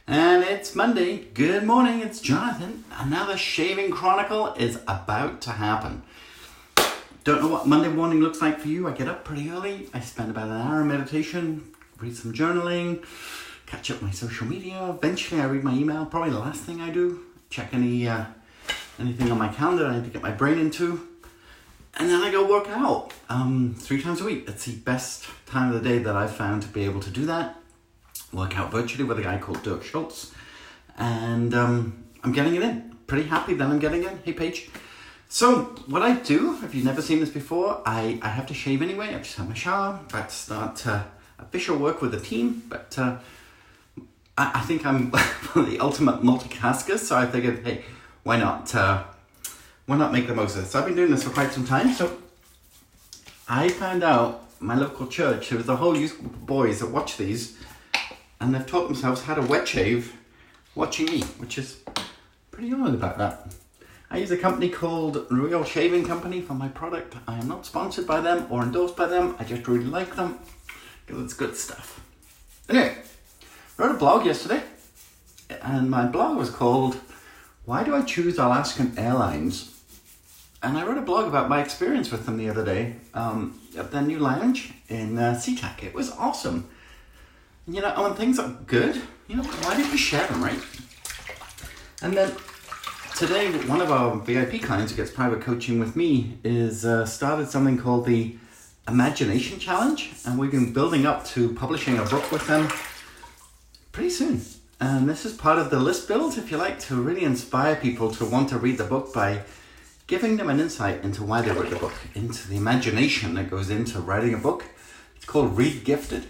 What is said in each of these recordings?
And it's Monday. Good morning, it's Jonathan. Another shaving chronicle is about to happen. Don't know what Monday morning looks like for you. I get up pretty early. I spend about an hour in meditation, read some journaling, catch up my social media. Eventually I read my email, probably the last thing I do. Check anything on my calendar I need to get my brain into. And then I go work out 3 times a week. It's the best time of the day that I've found to be able to do that. Work out virtually with a guy called Dirk Schultz. And I'm getting it in. Pretty happy that I'm getting in. Hey, Paige. So what I do, if you've never seen this before, I have to shave anyway. I just have my shower. About to start official work with the team. But I think I'm the ultimate multitasker. So I figured, hey, why not make the most of this? So I've been doing this for quite some time. So I found out my local church, there was a whole youth group of boys that watch these. And they've taught themselves how to wet shave watching me, which is pretty odd about that. I use a company called Real Shaving Company for my product. I am not sponsored by them or endorsed by them. I just really like them because it's good stuff. Anyway, I wrote a blog yesterday, and my blog was called Why Do I Choose Alaskan Airlines? And I wrote a blog about my experience with them the other day at their new lounge in SeaTac. It was awesome. You know, when things are good, why don't you share them, right? And then today, one of our VIP clients who gets private coaching with me is started something called the Imagination Challenge. And we've been building up to publishing a book with them pretty soon. And this is part of the list build, if you like, to really inspire people to want to read the book by giving them an insight into why they wrote the book, into the imagination that goes into writing a book. It's called Read Gifted.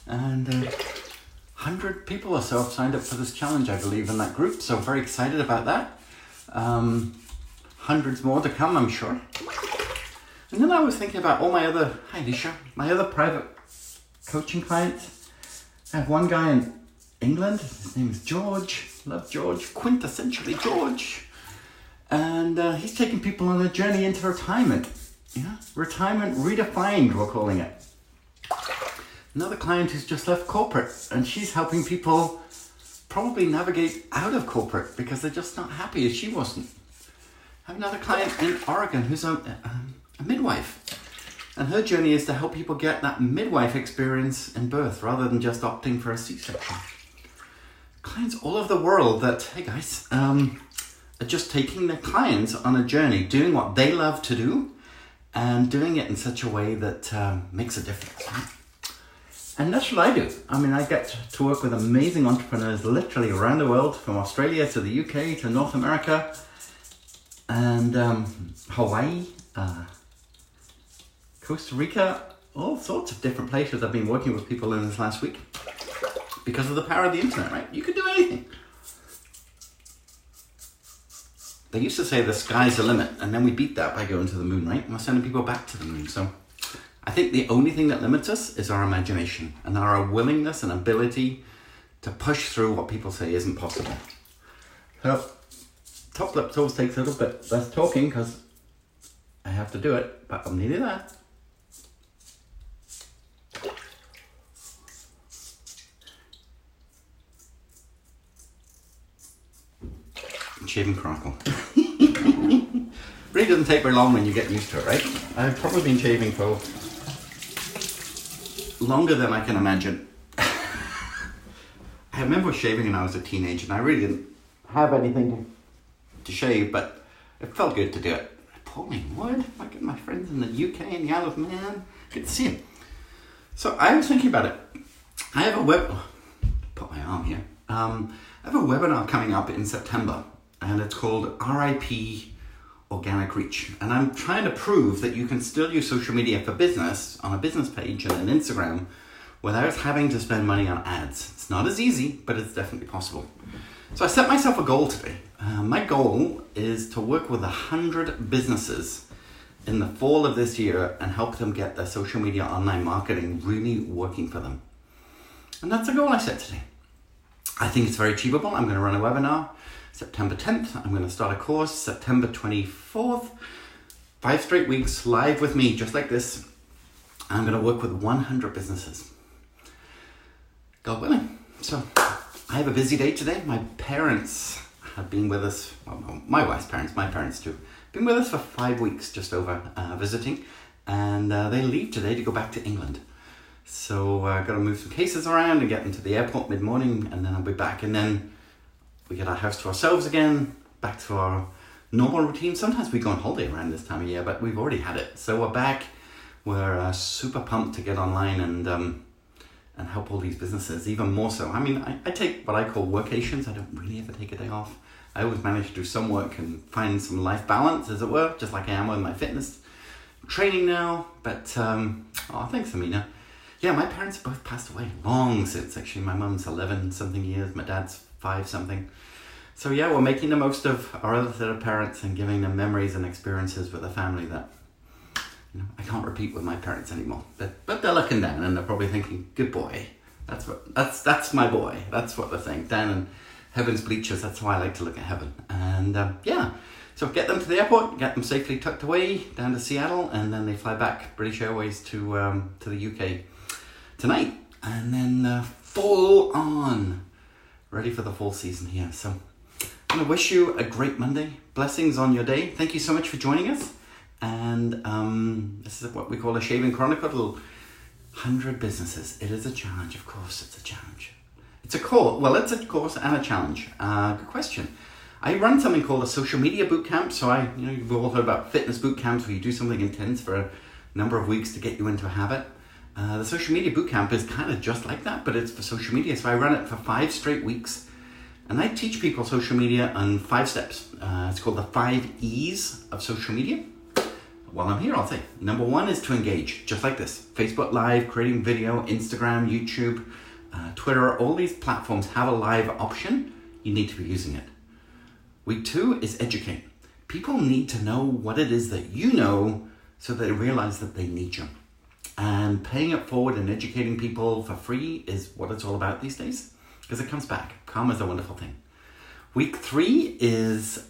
And 100 people or so have signed up for this challenge, I believe, in that group. So very excited about that. Hundreds more to come, I'm sure. And then I was thinking about all my other, hi Alicia, my other private coaching clients. I have one guy in England. His name is George. Love George. Quintessentially George. And he's taking people on a journey into retirement. Retirement redefined, we're calling it. Another client who's just left corporate, and she's helping people probably navigate out of corporate because they're just not happy as she wasn't. I have another client in Oregon who's a midwife, and her journey is to help people get that midwife experience in birth rather than just opting for a C-section. Clients all over the world that, hey guys, are just taking their clients on a journey, doing what they love to do, and doing it in such a way that makes a difference. And that's what I do. I mean, I get to work with amazing entrepreneurs literally around the world, from Australia to the UK to North America and Hawaii, Costa Rica, all sorts of different places. I've been working with people in this last week because of the power of the internet, right? You could do anything. They used to say the sky's the limit, and then we beat that by going to the moon, right? And we're sending people back to the moon. So I think the only thing that limits us is our imagination and our willingness and ability to push through what people say isn't possible. So, top lips always takes a little bit less talking because I have to do it, but I'm nearly there. Shaving chronicle. Really doesn't take very long when you get used to it, right? I've probably been shaving for longer than I can imagine. I remember shaving when I was a teenager, and I really didn't have anything to shave, but it felt good to do it. Pauline Wood, my friends in the UK and the Isle of Man, good to see him. So I was thinking about it. I have put my arm here. I have a webinar coming up in September, and it's called RIP Organic Reach. And I'm trying to prove that you can still use social media for business on a business page and an Instagram without having to spend money on ads. It's not as easy, but it's definitely possible. So I set myself a goal today. My goal is to work with 100 businesses in the fall of this year and help them get their social media online marketing really working for them. And that's a goal I set today. I think it's very achievable. I'm going to run a webinar September 10th. I'm going to start a course September 24th. 5 straight weeks live with me, just like this. I'm going to work with 100 businesses. God willing. So I have a busy day today. My parents have been with us, well, my wife's parents, my parents too, been with us for 5 weeks just over visiting, and they leave today to go back to England. So I've got to move some cases around and get them to the airport mid-morning, and then I'll be back, and then we get our house to ourselves again, back to our normal routine. Sometimes we go on holiday around this time of year, but we've already had it. So we're back. We're super pumped to get online and help all these businesses, even more so. I mean, I take what I call workations. I don't really ever take a day off. I always manage to do some work and find some life balance, as it were, just like I am with my fitness training now. But, thanks, Amina. Yeah, my parents both passed away long since, actually. My mum's 11 something years, my dad's 5 something. So yeah, we're making the most of our other set of parents and giving them memories and experiences with a family that I can't repeat with my parents anymore. But they're looking down and they're probably thinking, good boy. That's my boy. That's what they're saying. Down in heaven's bleachers, that's why I like to look at heaven. And so get them to the airport, get them safely tucked away down to Seattle, and then they fly back British Airways to the UK tonight. And then full on, ready for the fall season here. So I'm going to wish you a great Monday. Blessings on your day. Thank you so much for joining us. And this is what we call a Shaving Chronicle. 100 businesses. It is a challenge, of course. It's a challenge. It's a course. Well, it's a course and a challenge. Good question. I run something called a social media boot camp. So you've all heard about fitness boot camps where you do something intense for a number of weeks to get you into a habit. The social media boot camp is kind of just like that, but it's for social media. So I run it for 5 straight weeks. And I teach people social media on 5 steps. It's called the 5 E's of social media. While I'm here, I'll say, number 1 is to engage, just like this. Facebook Live, creating video, Instagram, YouTube, Twitter, all these platforms have a live option. You need to be using it. Week 2 is educate. People need to know what it is that you know so they realize that they need you. And paying it forward and educating people for free is what it's all about these days, because it comes back. Karma is a wonderful thing. Week 3 is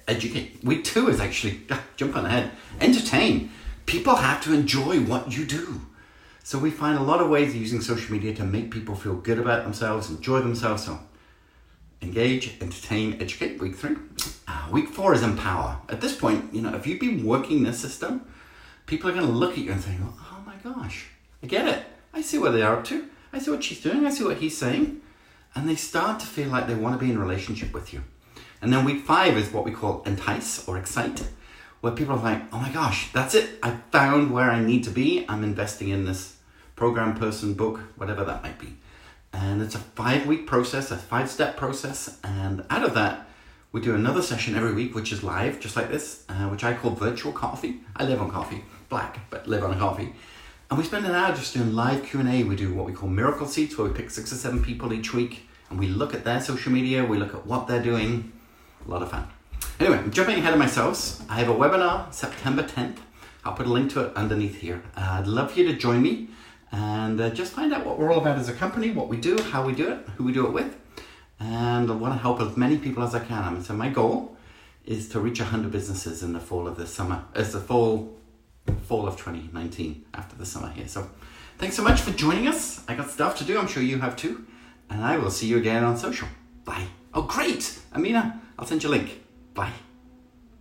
educate. Week 2 is actually, jump on ahead, entertain. People have to enjoy what you do. So we find a lot of ways of using social media to make people feel good about themselves, enjoy themselves. So engage, entertain, educate, week 3. Week 4 is empower. At this point, if you've been working this system, people are going to look at you and think, oh my gosh, I get it. I see what they're up to. I see what she's doing. I see what he's saying. And they start to feel like they want to be in a relationship with you. And then week 5 is what we call entice or excite, where people are like, oh my gosh, that's it. I found where I need to be. I'm investing in this program, person, book, whatever that might be. And it's a 5-week process, a 5-step process. And out of that, we do another session every week, which is live, just like this, which I call virtual coffee. I live on coffee, black, but live on coffee. And we spend an hour just doing live Q&A. We do what we call miracle seats, where we pick 6 or 7 people each week, and we look at their social media, we look at what they're doing. A lot of fun. Anyway, I'm jumping ahead of myself. I have a webinar September 10th. I'll put a link to it underneath here. I'd love you to join me and just find out what we're all about as a company, what we do, how we do it, who we do it with. And I want to help as many people as I can. So my goal is to reach 100 businesses in the fall of this summer, as the fall of 2019, after the summer here. So thanks so much for joining us. I got stuff to do. I'm sure you have too. And I will see you again on social. Bye. Oh, great. Amina, I'll send you a link. Bye.